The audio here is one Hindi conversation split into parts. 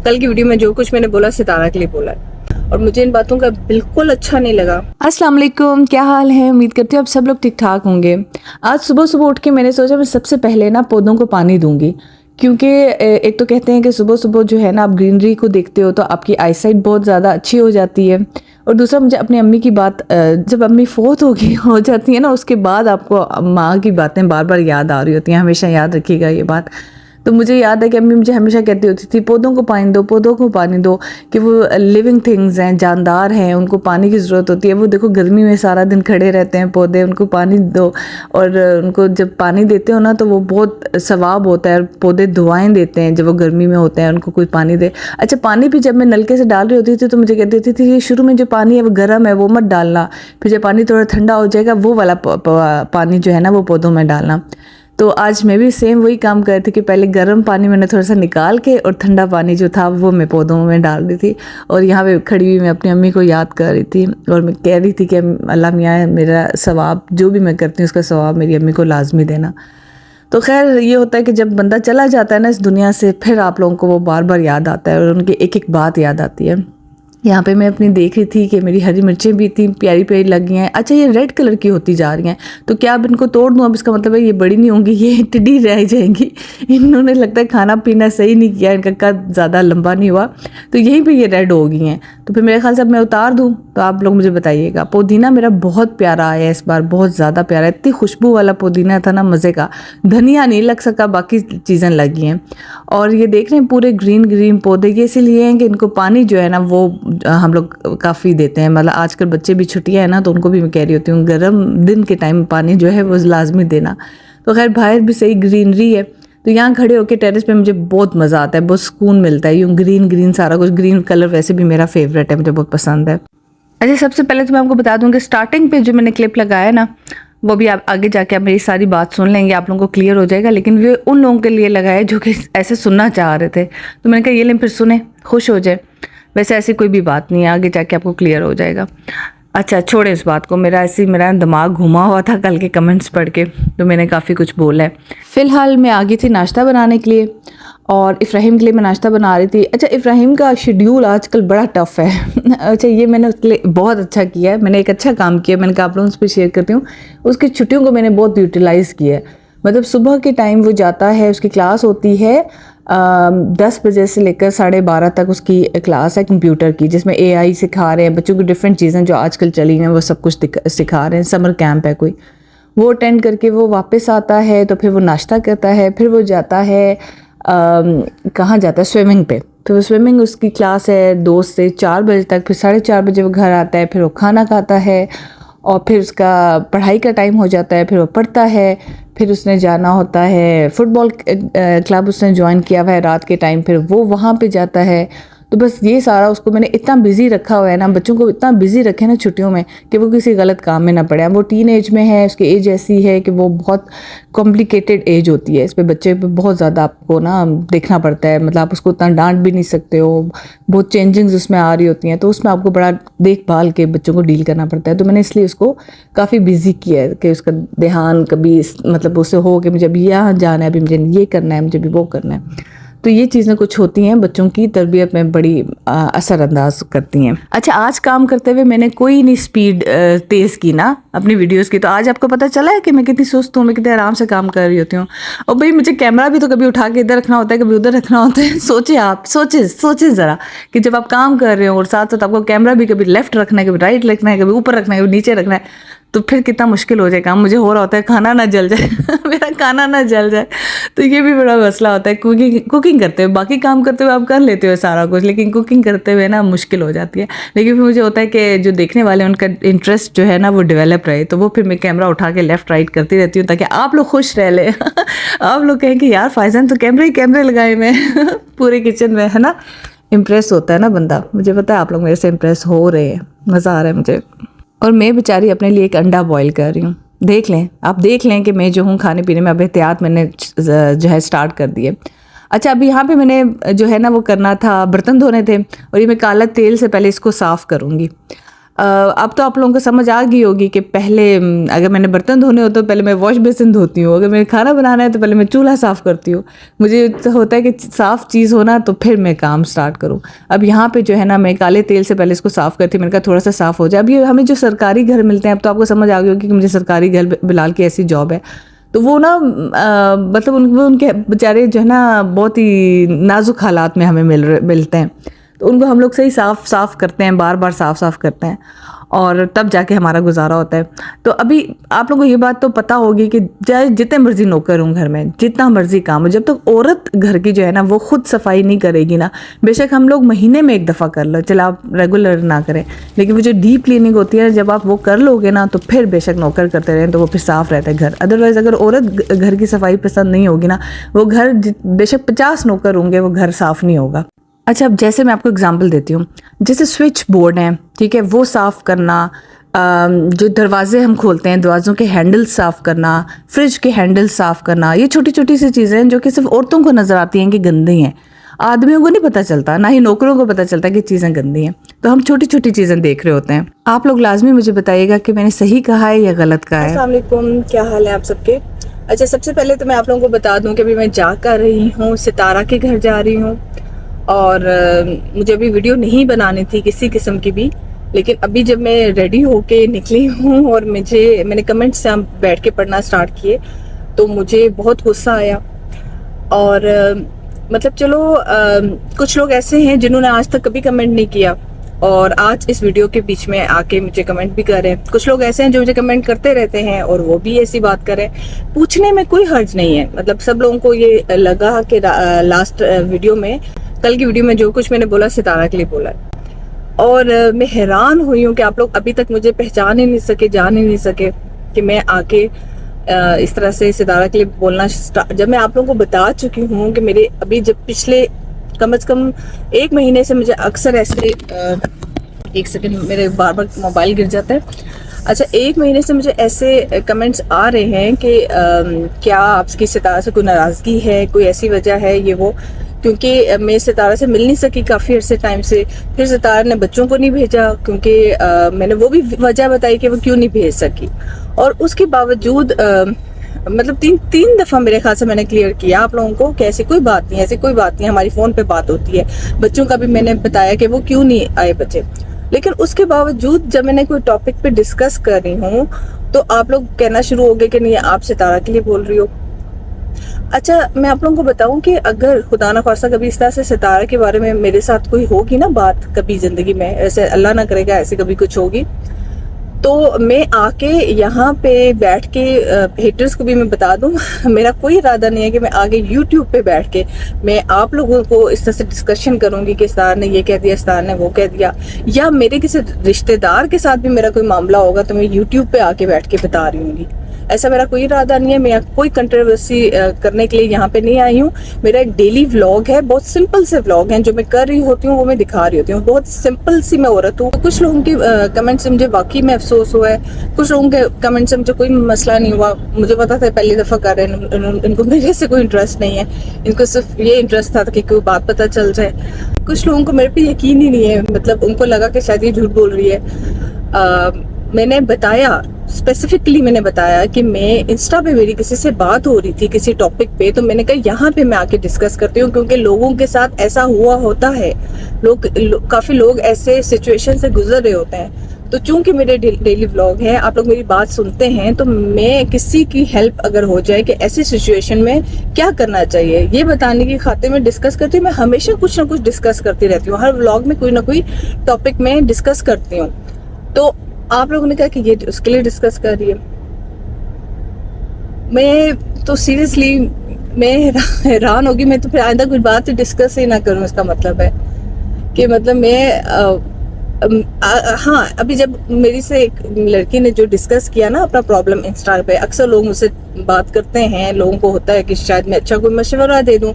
कल की वीडियो में जो कुछ मैंने बोला सितारा के लिए बोला है और मुझे इन बातों का बिल्कुल अच्छा नहीं लगा। अस्सलाम वालेकुम, क्या हाल है? उम्मीद करती हूँ आप सब लोग ठीक ठाक होंगे। आज सुबह सुबह उठ के मैंने सोचा मैं सबसे पहले ना पौधों को पानी दूंगी, क्योंकि एक तो कहते हैं कि सुबह सुबह जो है ना आप ग्रीनरी को देखते हो तो आपकी आईसाइट बहुत ज़्यादा अच्छी हो जाती है। और दूसरा मुझे अपनी अम्मी की बात, जब अम्मी फोत हो जाती है ना उसके बाद आपको माँ की बातें बार बार याद आ रही होती हैं। हमेशा याद रखिएगा ये बात। तो मुझे याद है कि अम्मी मुझे हमेशा कहती होती थी पौधों को पानी दो, पौधों को पानी दो, कि वो लिविंग थिंग्स हैं, जानदार हैं, उनको पानी की ज़रूरत होती है। वो देखो गर्मी में सारा दिन खड़े रहते हैं पौधे, उनको पानी दो। और उनको जब पानी देते हो ना तो वो बहुत सवाब होता है। पौधे दुआएं देते हैं जब वो गर्मी में होते हैं, उनको कोई पानी दे। अच्छा, पानी भी जब मैं नलके से डाल रही होती थी तो मुझे कहती होती थी ये शुरू में जो पानी है वो गर्म है, वो मत डालना, फिर जब पानी थोड़ा ठंडा हो जाएगा वो वाला पानी जो है ना वो पौधों में डालना। तो आज मैं भी सेम वही काम कर रही थी कि पहले गर्म पानी मैंने थोड़ा सा निकाल के और ठंडा पानी जो था वो मैं पौधों में डाल रही थी। और यहाँ पे खड़ी हुई मैं अपनी अम्मी को याद कर रही थी और मैं कह रही थी कि अल्लाह मियाँ मेरा सवाब जो भी मैं करती हूँ उसका सवाब मेरी अम्मी को लाजमी देना। तो खैर ये होता है कि जब बंदा चला जाता है ना इस दुनिया से, फिर आप लोगों को वो बार बार याद आता है और उनकी एक एक बात याद आती है। यहाँ पे मैं अपनी देख रही थी कि मेरी हरी मिर्चें भी इतनी प्यारी प्यारी लगी हैं। अच्छा, ये रेड कलर की होती जा रही हैं, तो क्या अब इनको तोड़ दूँ? अब इसका मतलब है ये बड़ी नहीं होंगी, ये टिड्डी रह जाएंगी। इन्होंने लगता है खाना पीना सही नहीं किया, इनका कद ज़्यादा लंबा नहीं हुआ, तो यहीं पे ये रेड हो गई हैं। तो फिर मेरे ख्याल से अब मैं उतार दूँ, तो आप लोग मुझे बताइएगा। पुदीना मेरा बहुत प्यारा आया इस बार, बहुत ज़्यादा प्यारा, इतनी खुशबू वाला पुदीना था ना, मज़े का। धनिया नहीं लग सका, बाकी चीज़ें लगी हैं। और ये देख रहे हैं पूरे ग्रीन ग्रीन पौधे, ये इसीलिए हैं कि इनको पानी जो है ना वो हम लोग काफ़ी देते हैं। मतलब आजकल बच्चे भी छुट्टियाँ हैं ना, तो उनको भी मैं कह रही होती हूँ गर्म दिन के टाइम पानी जो है वो लाजमी देना। तो खैर बाहर भी सही ग्रीनरी है, तो यहाँ खड़े होकर टेरेस पे मुझे बहुत मज़ा आता है, बहुत सुकून मिलता है। यूँ ग्रीन ग्रीन सारा कुछ, ग्रीन कलर वैसे भी मेरा फेवरेट है, मुझे बहुत पसंद है। अच्छा, सबसे पहले तो मैं आपको बता दूँ कि स्टार्टिंग पे जो मैंने क्लिप लगाया ना वो भी आप आगे जाके आप मेरी सारी बात सुन लेंगे, आप लोगों को क्लियर हो जाएगा। लेकिन वे उन लोगों के लिए लगाए जो कि ऐसे सुनना चाह रहे थे, तो मैंने कहा ये लें फिर सुने, खुश हो जाए। वैसे ऐसी कोई भी बात नहीं है, आगे जाके आपको क्लियर हो जाएगा। अच्छा छोड़े इस बात को, मेरा दिमाग घुमा हुआ था कल के कमेंट्स पढ़ के, तो मैंने काफ़ी कुछ बोला है। फ़िलहाल मैं आ गई थी नाश्ता बनाने के लिए और इफ़राहिम के लिए मैं नाश्ता बना रही थी। अच्छा, इफ़राहिम का शेड्यूल आजकल बड़ा टफ़ है। अच्छा, ये मैंने उसके लिए बहुत अच्छा किया है, मैंने एक अच्छा काम किया, मैंने कहा आप लोगों से शेयर करती हूँ। उसकी छुट्टियों को मैंने बहुत यूटिलाइज़ किया है। मतलब सुबह के टाइम वो जाता है, उसकी क्लास होती है 10 बजे से लेकर 12:30 तक उसकी क्लास है कंप्यूटर की, जिसमें AI सिखा रहे हैं बच्चों को, डिफरेंट चीज़ें जो आजकल चली हैं वो सब कुछ सिखा रहे हैं। समर कैंप है कोई, वो अटेंड करके वो वापस आता है, तो फिर वो नाश्ता करता है, फिर वो जाता है कहाँ जाता है, स्विमिंग पे। फिर वो स्विमिंग उसकी क्लास है 2 से 4 बजे तक, फिर 4:30 बजे वो घर आता है, फिर वो खाना खाता है और फिर उसका पढ़ाई का टाइम हो जाता है, फिर वो पढ़ता है। फिर उसने जाना होता है फुटबॉल क्लब, उसने ज्वाइन किया हुआ है रात के टाइम, फिर वो वहाँ पे जाता है। तो बस ये सारा उसको मैंने इतना बिज़ी रखा हुआ है ना, बच्चों को इतना बिज़ी रखे ना छुट्टियों में कि वो किसी गलत काम में ना पड़े। वो टीन एज में है, उसकी एज ऐसी है कि वो बहुत कॉम्प्लिकेटेड एज होती है। इस पर बच्चे पे बहुत ज़्यादा आपको ना देखना पड़ता है, मतलब आप उसको उतना डांट भी नहीं सकते हो, बहुत चेंजिंग्स उसमें आ रही होती हैं, तो उसमें आपको बड़ा देखभाल के बच्चों को डील करना पड़ता है। तो मैंने इसलिए उसको काफ़ी बिजी किया है कि उसका ध्यान कभी मतलब उससे हो कि मुझे अभी यहाँ जाना है, अभी मुझे ये करना है, मुझे भी वो करना है। तो ये चीज़ें कुछ होती हैं बच्चों की तरबियत में बड़ी असरअंदाज करती हैं। अच्छा, आज काम करते हुए मैंने कोई नहीं स्पीड तेज़ की ना अपनी वीडियोस की, तो आज आपको पता चला है कि मैं कितनी सुस्त हूँ, मैं कितने आराम से काम कर रही होती हूँ। और भाई मुझे कैमरा भी तो कभी उठा के इधर रखना होता है, कभी उधर रखना होता है। सोचे ज़रा कि जब आप काम कर रहे हो और साथ साथ आपको कैमरा भी कभी लेफ्ट रखना है, कभी राइट रखना है, कभी ऊपर रखना है, कभी नीचे रखना है, तो फिर कितना मुश्किल हो जाए काम। मुझे हो रहा होता है खाना ना जल जाए मेरा खाना ना जल जाए, तो ये भी बड़ा मसला होता है। कुकिंग करते हुए, बाकी काम करते हुए आप कर लेते हो सारा कुछ, लेकिन कुकिंग करते हुए ना मुश्किल हो जाती है। लेकिन फिर मुझे होता है कि जो देखने वाले हैं उनका इंटरेस्ट जो है ना वो डेवलप रहे, तो वो फिर मैं कैमरा उठा के लेफ्ट राइट करती रहती हूँ ताकि आप लोग खुश रह ले। आप लोग कहें कि यार फायजान तो कैमरे लगाए मैं पूरे किचन में, है ना। इम्प्रेस होता है ना बंदा। मुझे पता है आप लोग मेरे से इम्प्रेस हो रहे हैं, मज़ा आ रहा है मुझे। और मैं बेचारी अपने लिए एक अंडा बॉईल कर रही हूँ। देख लें, आप देख लें कि मैं जो हूँ खाने पीने में अब एहतियात मैंने जो है स्टार्ट कर दी है। अच्छा, अभी यहाँ पे मैंने जो है ना वो करना था, बर्तन धोने थे और ये मैं काला तेल से पहले इसको साफ़ करूँगी। अब तो आप लोगों को समझ आ गई होगी कि पहले अगर मैंने बर्तन धोने हो तो पहले मैं वॉश बेसिन धोती हूँ, अगर मैंने खाना बनाना है तो पहले मैं चूल्हा साफ़ करती हूँ। मुझे तो होता है कि साफ़ चीज़ हो ना तो फिर मैं काम स्टार्ट करूँ। अब यहाँ पे जो है ना, मैं काले तेल से पहले इसको साफ़ करती हूँ, मैंने कहा थोड़ा सा साफ़ हो जाए। अब ये हमें जो सरकारी घर मिलते हैं, अब तो आपको समझ आ गई होगी कि मुझे सरकारी घर बिलाल की ऐसी जॉब है, तो वो ना मतलब उनके बेचारे जो है ना बहुत ही नाजुक हालात में हमें मिलते हैं, तो उनको हम लोग सही साफ़ करते हैं, बार बार साफ़ करते हैं, और तब जाके हमारा गुजारा होता है। तो अभी आप लोगों को ये बात तो पता होगी कि चाहे जितने मर्जी नौकर हों घर में, जितना मर्जी काम हो, जब तक औरत घर की जो है ना वो खुद सफाई नहीं करेगी ना, बेशक हम लोग महीने में एक दफ़ा कर लो, चलो आप रेगुलर ना करें, लेकिन वो जो डीप क्लीनिंग होती है जब आप वो कर लोगे ना तो फिर बेशक नौकर करते रहें तो वो फिर साफ़ रहता है घर। अदरवाइज़ अगर औरत घर की सफाई पसंद नहीं होगी ना, वो घर बेशक 50 नौकर होंगे, वो घर साफ़ नहीं होगा। अच्छा, अब जैसे मैं आपको एग्जांपल देती हूँ, जैसे स्विच बोर्ड है, ठीक है, वो साफ़ करना, जो दरवाजे हम खोलते हैं, दरवाज़ों के हैंडल साफ़ करना, फ्रिज के हैंडल साफ़ करना, ये छोटी छोटी सी चीज़ें हैं जो कि सिर्फ औरतों को नज़र आती हैं कि गंदी हैं। आदमियों को नहीं पता चलता, ना ही नौकरों को पता चलता कि चीज़ें गंदी हैं, तो हम छोटी छोटी चीज़ें देख रहे होते हैं। आप लोग लाजमी मुझे बताइएगा कि मैंने सही कहा है या गलत कहा है। अस्सलाम वालेकुम, क्या हाल है आप सबके। अच्छा, सबसे पहले तो मैं आप लोगों को बता दूं कि अभी मैं जा कर रही हूँ, सितारा के घर जा रही हूँ, और मुझे अभी वीडियो नहीं बनानी थी किसी किस्म की भी, लेकिन अभी जब मैं रेडी होके निकली हूँ और मैंने कमेंट्स बैठ के पढ़ना स्टार्ट किए तो मुझे बहुत गुस्सा आया। और मतलब चलो, कुछ लोग ऐसे हैं जिन्होंने आज तक कभी कमेंट नहीं किया और आज इस वीडियो के बीच में आके मुझे कमेंट भी कर रहे हैं। कुछ लोग ऐसे हैं जो मुझे कमेंट करते रहते हैं और वो भी ऐसी बात करें, पूछने में कोई हर्ज नहीं है। मतलब सब लोगों को ये लगा कि लास्ट वीडियो में, कल की वीडियो में जो कुछ मैंने बोला सितारा के लिए बोला है, और मैं हैरान हुई हूँ कि आप लोग अभी तक मुझे पहचान ही नहीं सके, जान ही नहीं सके कि मैं आके इस तरह से सितारा के लिए बोलना जब मैं आप लोगों को बता चुकी हूँ कि मेरे अभी जब पिछले कम से कम 1 महीने से मुझे अक्सर ऐसे एक सेकंड, मेरे बार बार मोबाइल गिर जाता है। अच्छा, 1 महीने से मुझे ऐसे कमेंट्स आ रहे हैं कि क्या आपकी सितारा से कोई नाराज़गी है, कोई ऐसी वजह है ये वो, क्योंकि मैं सितारा से मिल नहीं सकी काफ़ी अरसे टाइम से। फिर सितारा ने बच्चों को नहीं भेजा क्योंकि मैंने वो भी वजह बताई कि वो क्यों नहीं भेज सकी, और उसके बावजूद मतलब तीन दफ़ा मेरे ख्याल से मैंने क्लियर किया आप लोगों को कि ऐसी कोई बात नहीं, ऐसी कोई बात नहीं, हमारी फ़ोन पे बात होती है। बच्चों का भी मैंने बताया कि वो क्यों नहीं आए बच्चे, लेकिन उसके बावजूद जब मैंने कोई टॉपिक पे डिस्कस कर रही हूँ तो आप लोग कहना शुरू हो गए कि नहीं आप सितारा के लिए बोल रही हो। अच्छा, मैं आप लोगों को बताऊं कि अगर खुदा ना खास्ता कभी इस तरह से सितारा के बारे में मेरे साथ कोई होगी ना बात कभी जिंदगी में, ऐसे अल्लाह ना करेगा ऐसे कभी कुछ होगी, तो मैं आके यहाँ पे बैठ के हेटर्स को भी मैं बता दूं मेरा कोई इरादा नहीं है कि मैं आगे यूट्यूब पे बैठ के मैं आप लोगों को इस तरह से डिस्कशन करूंगी कि स्टार ने ये कह दिया, स्टार ने वो कह दिया, या मेरे किसी रिश्तेदार के साथ भी मेरा कोई मामला होगा तो मैं यूट्यूब पे आके बैठ के बता रही हूँ। ऐसा मेरा कोई इरादा नहीं है, मैं कोई कंट्रोवर्सी करने के लिए यहाँ पे नहीं आई हूँ। मेरा एक डेली व्लॉग है, बहुत सिंपल से व्लॉग हैं जो मैं कर रही होती हूँ, वो मैं दिखा रही होती हूँ। बहुत सिंपल सी मैं औरत हूँ। कुछ लोगों के कमेंट से मुझे वाकई में अफसोस हुआ है, कुछ लोगों के कमेंट से मुझे कोई मसला नहीं हुआ। मुझे पता था पहली दफ़ा कर रहे हैं, इनको मेरे से कोई इंटरेस्ट नहीं है, इनको सिर्फ ये इंटरेस्ट था कि कोई बात पता चल जाए। कुछ लोगों को मेरे पे यकीन ही नहीं है, मतलब उनको लगा कि शायद ये झूठ बोल रही है। मैंने बताया, स्पेसिफिकली मैंने बताया कि मैं इंस्टा पे मेरी किसी से बात हो रही थी किसी टॉपिक पे, तो मैंने कहा यहाँ पे मैं आके डिस्कस करती हूँ क्योंकि लोगों के साथ ऐसा हुआ होता है, काफ़ी लोग ऐसे सिचुएशन से गुजर रहे होते हैं। तो चूंकि मेरे डेली व्लॉग है, आप लोग मेरी बात सुनते हैं, तो मैं किसी की हेल्प अगर हो जाए कि ऐसी सिचुएशन में क्या करना चाहिए ये बताने की खातिर मैं डिस्कस करती हूँ। मैं हमेशा कुछ ना कुछ डिस्कस करती रहती हूँ, हर व्लॉग में कोई ना कोई टॉपिक में डिस्कस करती हूँ। तो आप लोगों ने कहा कि ये उसके लिए डिस्कस कर रही है, मैं तो सीरियसली मैं हैरान होगी। मैं तो फिर आइंदा कुछ बात डिस्कस ही ना करूं, इसका मतलब है कि मतलब मैं हाँ, अभी जब मेरी से एक लड़की ने जो डिस्कस किया ना अपना प्रॉब्लम इंस्टा पे, अक्सर लोग मुझसे बात करते हैं, लोगों को होता है कि शायद मैं अच्छा कोई मशवरा दे दूं,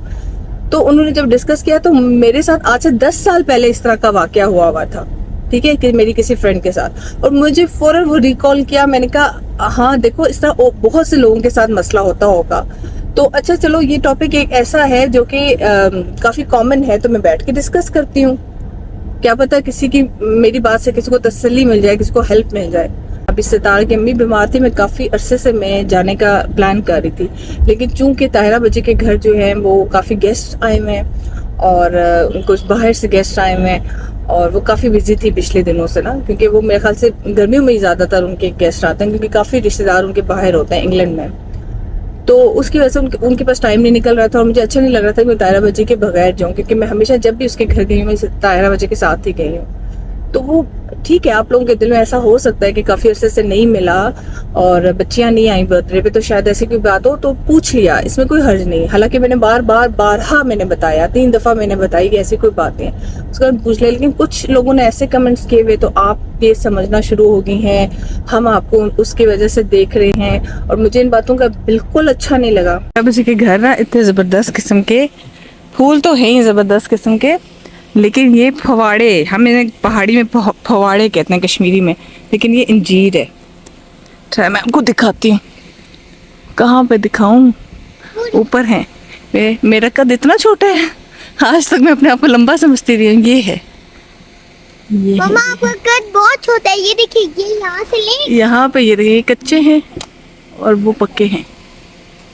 तो उन्होंने जब डिस्कस किया तो मेरे साथ आज से 10 साल पहले इस तरह का वाकया हुआ था, ठीक है, कि मेरी किसी फ्रेंड के साथ, और मुझे फौरन वो रिकॉल किया। मैंने कहा हाँ देखो, इस तरह बहुत से लोगों के साथ मसला होता होगा। तो अच्छा चलो, ये टॉपिक एक ऐसा है जो कि काफ़ी कॉमन है, तो मैं बैठ के डिस्कस करती हूँ। क्या पता किसी की मेरी बात से किसी को तसल्ली मिल जाए, किसी को हेल्प मिल जाए। अभी सितारा की अम्मी बीमार थी, मैं काफ़ी अरसे से मैं जाने का प्लान कर रही थी, लेकिन चूंकि ताहिरा बच्ची के घर जो है वो काफ़ी गेस्ट आए हुए हैं और कुछ बाहर से गेस्ट आए हुए हैं और वो काफ़ी बिजी थी पिछले दिनों से ना, क्योंकि वो मेरे ख्याल से गर्मियों में ही ज़्यादातर उनके गेस्ट आते हैं, क्योंकि काफ़ी रिश्तेदार उनके बाहर होते हैं इंग्लैंड में। तो उसकी वजह से उनके पास टाइम नहीं निकल रहा था और मुझे अच्छा नहीं लग रहा था कि मैं ताहिरा बच्ची के बगैर जाऊँ, क्योंकि मैं हमेशा जब भी उसके घर गई हूँ मैं ताहिरा बच्ची के साथ ही गई हूँ। तो वो ठीक है, आप लोगों के दिल में ऐसा हो सकता है कि काफ़ी अरसे से नहीं मिला और बच्चियां नहीं आई बर्थडे पे, तो शायद ऐसी कोई बात हो तो पूछ लिया, इसमें कोई हर्ज नहीं। हालांकि मैंने बारहा मैंने बताया, 3 दफ़ा मैंने बताई कि ऐसी कोई बात नहीं है, उसके बाद पूछ लिया। लेकिन कुछ लोगों ने ऐसे कमेंट्स किए हुए, तो आप ये समझना शुरू हो गई हैं हम आपको उसकी वजह से देख रहे हैं, और मुझे इन बातों का बिल्कुल अच्छा नहीं लगा। अब इसी के घर ना इतने ज़बरदस्त किस्म के फूल तो हैं ही ज़बरदस्त किस्म के, लेकिन ये फवाड़े, हम इन्हें पहाड़ी में फवाड़े कहते हैं कश्मीरी में, लेकिन ये इंजीर है। अच्छा मैं आपको दिखाती हूँ, कहाँ पे दिखाऊं, ऊपर है। मेरा कद इतना छोटा है, आज तक मैं अपने आप को लंबा समझती रही हूँ। ये है, ये मम्मा आपका कद बहुत छोटा है, ये देखिए, ये यहाँ से ले। यहाँ पे ये देखिए कच्चे हैं और वो पक्के हैं।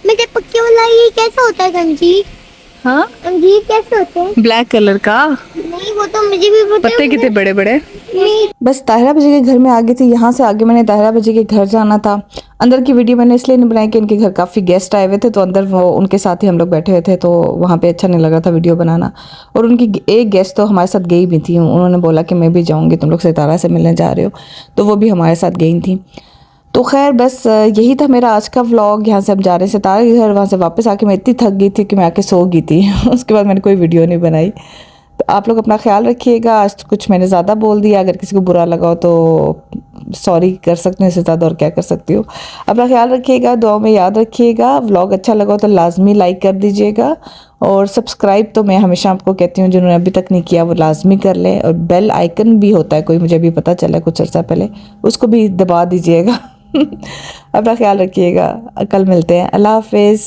मेरे पक्के वाला ये कैसा होता है अंजीर? हाँ, अंजीर कैसे होते हैं? ब्लैक कलर का, नहीं वो तो मुझे भी पता पत्ते है। कितने बड़े बड़े। नहीं बस ताहिरा बजी के घर में आ गई थी। यहाँ से आगे मैंने ताहिरा बजी के घर जाना था। अंदर की वीडियो मैंने इसलिए नहीं बनाई कि इनके घर काफ़ी गेस्ट आए हुए थे, तो अंदर वो उनके साथ ही हम लोग बैठे हुए थे, तो वहाँ पे अच्छा नहीं लग रहा था वीडियो बनाना। और उनकी एक गेस्ट तो हमारे साथ गई भी थी, उन्होंने बोला कि मैं भी जाऊँगी, तुम लोग सितारा से मिलने जा रहे हो, तो वो भी हमारे साथ गई थी। तो खैर बस यही था मेरा आज का व्लॉग। यहाँ से हम जा रहे हैं सितारा के घर। वहाँ से वापस आके मैं इतनी थक गई थी कि मैं आके सो गई थी उसके बाद मैंने कोई वीडियो नहीं बनाई। तो आप लोग अपना ख्याल रखिएगा। आज कुछ मैंने ज़्यादा बोल दिया, अगर किसी को बुरा लगा हो तो सॉरी कर सकते हैं, इससे ज़्यादा और क्या कर सकती हूँ। अपना ख्याल रखिएगा, दुआ में याद रखिएगा। व्लॉग अच्छा लगा हो तो लाजमी लाइक कर दीजिएगा, और सब्सक्राइब तो मैं हमेशा आपको कहती हूँ जिन्होंने अभी तक नहीं किया वो लाजमी कर लें। और बेल आइकन भी होता है कोई, मुझे अभी पता चला कुछ अर्सा पहले, उसको भी दबा दीजिएगा अपना ख्याल रखिएगा। कल मिलते हैं। अल्लाह हाफिज़।